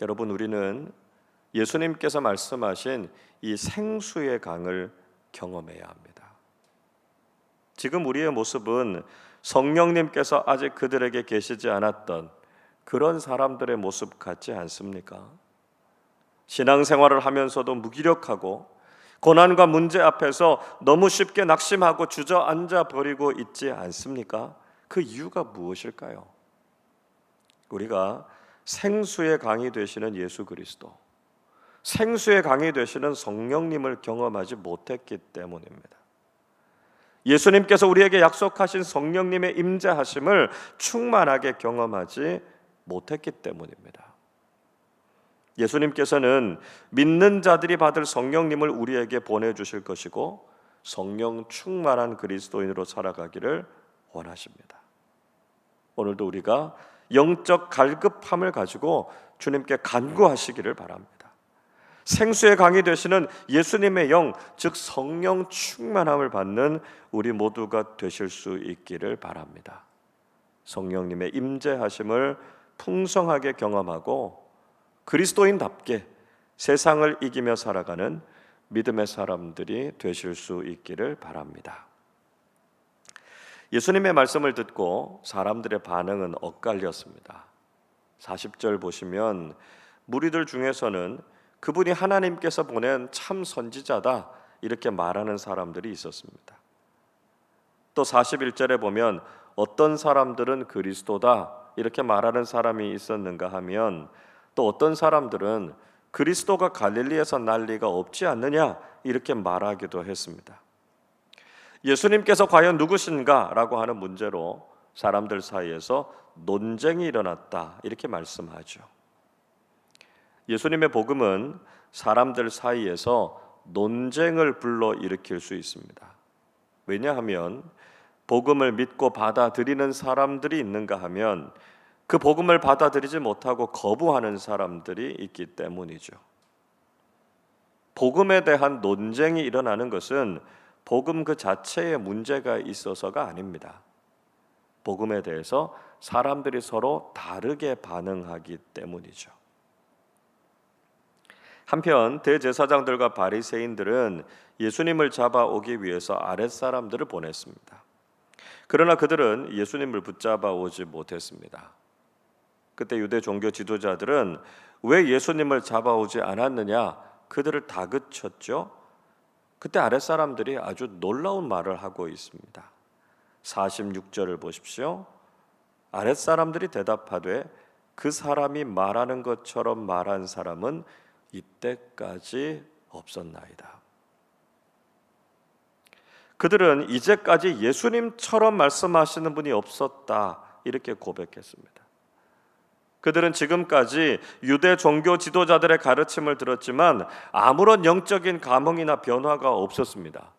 여러분, 우리는 예수님께서 말씀하신 이 생수의 강을 경험해야 합니다. 지금 우리의 모습은 성령님께서 아직 그들에게 계시지 않았던 그런 사람들의 모습 같지 않습니까? 신앙생활을 하면서도 무기력하고 고난과 문제 앞에서 너무 쉽게 낙심하고 주저앉아 버리고 있지 않습니까? 그 이유가 무엇일까요? 우리가 생수의 강이 되시는 예수 그리스도, 생수의 강이 되시는 성령님을 경험하지 못했기 때문입니다. 예수님께서 우리에게 약속하신 성령님의 임재하심을 충만하게 경험하지 못했기 때문입니다. 예수님께서는 믿는 자들이 받을 성령님을 우리에게 보내주실 것이고 성령 충만한 그리스도인으로 살아가기를 원하십니다. 오늘도 우리가 영적 갈급함을 가지고 주님께 간구하시기를 바랍니다. 생수의 강이 되시는 예수님의 영, 즉 성령 충만함을 받는 우리 모두가 되실 수 있기를 바랍니다. 성령님의 임재하심을 풍성하게 경험하고 그리스도인답게 세상을 이기며 살아가는 믿음의 사람들이 되실 수 있기를 바랍니다. 예수님의 말씀을 듣고 사람들의 반응은 엇갈렸습니다. 40절 보시면 무리들 중에서는 그분이 하나님께서 보낸 참 선지자다 이렇게 말하는 사람들이 있었습니다. 또 41절에 보면 어떤 사람들은 그리스도다 이렇게 말하는 사람이 있었는가 하면 또 어떤 사람들은 그리스도가 갈릴리에서 날 리가 없지 않느냐 이렇게 말하기도 했습니다. 예수님께서 과연 누구신가 라고 하는 문제로 사람들 사이에서 논쟁이 일어났다 이렇게 말씀하죠. 예수님의 복음은 사람들 사이에서 논쟁을 불러일으킬 수 있습니다. 왜냐하면 복음을 믿고 받아들이는 사람들이 있는가 하면 그 복음을 받아들이지 못하고 거부하는 사람들이 있기 때문이죠. 복음에 대한 논쟁이 일어나는 것은 복음 그 자체에 문제가 있어서가 아닙니다. 복음에 대해서 사람들이 서로 다르게 반응하기 때문이죠. 한편 대제사장들과 바리새인들은 예수님을 잡아오기 위해서 아랫사람들을 보냈습니다. 그러나 그들은 예수님을 붙잡아 오지 못했습니다. 그때 유대 종교 지도자들은 왜 예수님을 잡아오지 않았느냐 그들을 다그쳤죠. 그때 아랫사람들이 아주 놀라운 말을 하고 있습니다. 46절을 보십시오. 아랫사람들이 대답하되 그 사람이 말하는 것처럼 말한 사람은 이때까지 없었나이다. 그들은 이제까지 예수님처럼 말씀하시는 분이 없었다 이렇게 고백했습니다. 그들은 지금까지 유대 종교 지도자들의 가르침을 들었지만 아무런 영적인 감흥이나 변화가 없었습니다.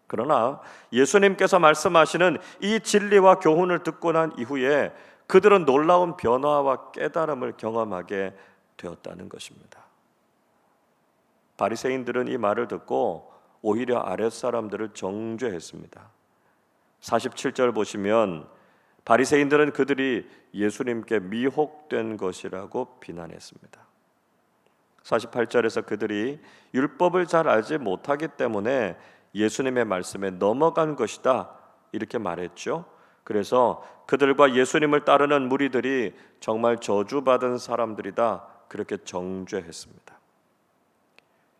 그러나 예수님께서 말씀하시는 이 진리와 교훈을 듣고 난 이후에 그들은 놀라운 변화와 깨달음을 경험하게 되었다는 것입니다. 바리새인들은 이 말을 듣고 오히려 아랫사람들을 정죄했습니다. 47절 보시면 바리새인들은 그들이 예수님께 미혹된 것이라고 비난했습니다. 48절에서 그들이 율법을 잘 알지 못하기 때문에 예수님의 말씀에 넘어간 것이다 이렇게 말했죠. 그래서 그들과 예수님을 따르는 무리들이 정말 저주받은 사람들이다 그렇게 정죄했습니다.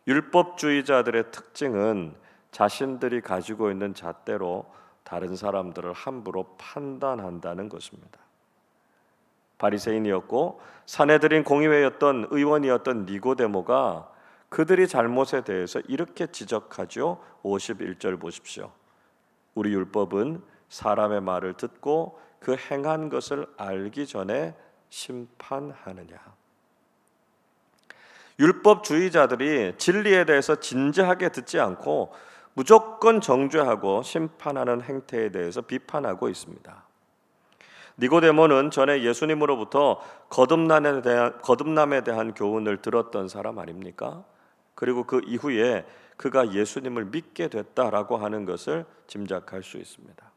율법주의자들의 특징은 자신들이 가지고 있는 잣대로 다른 사람들을 함부로 판단한다는 것입니다. 바리새인이었고 산헤드린 공의회였던 의원이었던 니고데모가 그들이 잘못에 대해서 이렇게 지적하죠. 51절 보십시오. 우리 율법은 사람의 말을 듣고 그 행한 것을 알기 전에 심판하느냐. 율법주의자들이 진리에 대해서 진지하게 듣지 않고 무조건 정죄하고 심판하는 행태에 대해서 비판하고 있습니다. 니고데모는 전에 예수님으로부터 거듭남에 대한 교훈을 들었던 사람 아닙니까? 그리고 그 이후에 그가 예수님을 믿게 됐다라고 하는 것을 짐작할 수 있습니다.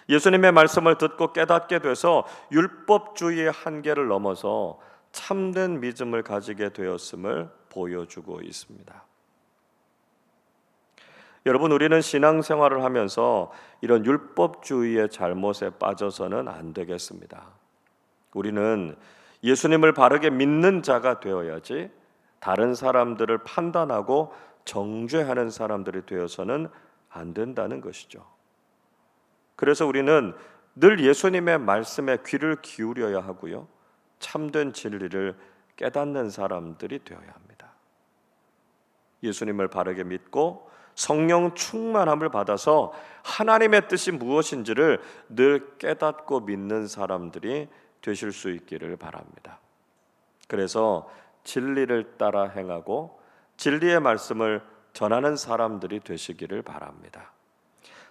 예수님의 말씀을 듣고 깨닫게 돼서 율법주의의 한계를 넘어서 참된 믿음을 가지게 되었음을 보여주고 있습니다. 여러분, 우리는 신앙생활을 하면서 이런 율법주의의 잘못에 빠져서는 안 되겠습니다. 우리는 예수님을 바르게 믿는 자가 되어야지 다른 사람들을 판단하고 정죄하는 사람들이 되어서는 안 된다는 것이죠. 그래서 우리는 늘 예수님의 말씀에 귀를 기울여야 하고요, 참된 진리를 깨닫는 사람들이 되어야 합니다. 예수님을 바르게 믿고 성령 충만함을 받아서 하나님의 뜻이 무엇인지를 늘 깨닫고 믿는 사람들이 되실 수 있기를 바랍니다. 그래서 진리를 따라 행하고 진리의 말씀을 전하는 사람들이 되시기를 바랍니다.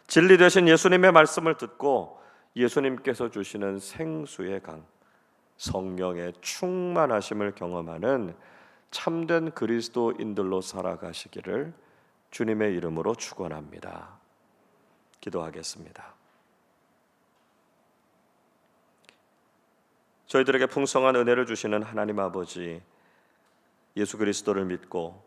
진리 되신 예수님의 말씀을 듣고 예수님께서 주시는 생수의 강, 성령의 충만하심을 경험하는 참된 그리스도인들로 살아가시기를 주님의 이름으로 축원합니다. 기도하겠습니다. 저희들에게 풍성한 은혜를 주시는 하나님 아버지, 예수 그리스도를 믿고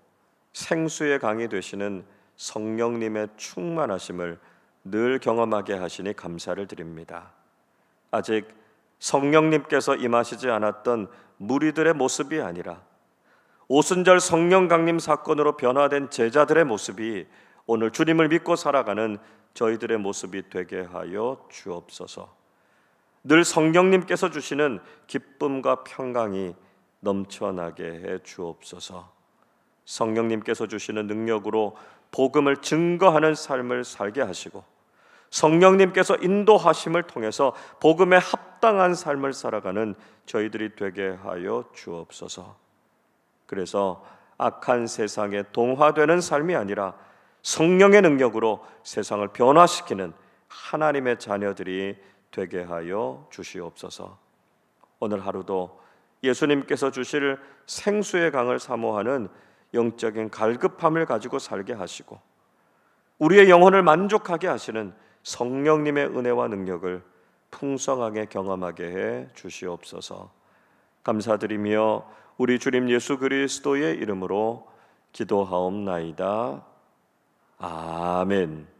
생수의 강이 되시는 성령님의 충만하심을 늘 경험하게 하시니 감사를 드립니다. 아직 성령님께서 임하시지 않았던 무리들의 모습이 아니라 오순절 성령 강림 사건으로 변화된 제자들의 모습이 오늘 주님을 믿고 살아가는 저희들의 모습이 되게 하여 주옵소서. 늘 성령님께서 주시는 기쁨과 평강이 넘쳐나게 해 주옵소서. 성령님께서 주시는 능력으로 복음을 증거하는 삶을 살게 하시고 성령님께서 인도하심을 통해서 복음에 합당한 삶을 살아가는 저희들이 되게 하여 주옵소서. 그래서 악한 세상에 동화되는 삶이 아니라 성령의 능력으로 세상을 변화시키는 하나님의 자녀들이 되게 하여 주시옵소서. 오늘 하루도 예수님께서 주실 생수의 강을 사모하는 영적인 갈급함을 가지고 살게 하시고 우리의 영혼을 만족하게 하시는 성령님의 은혜와 능력을 풍성하게 경험하게 해 주시옵소서. 감사드리며 우리 주님 예수 그리스도의 이름으로 기도하옵나이다. 아멘.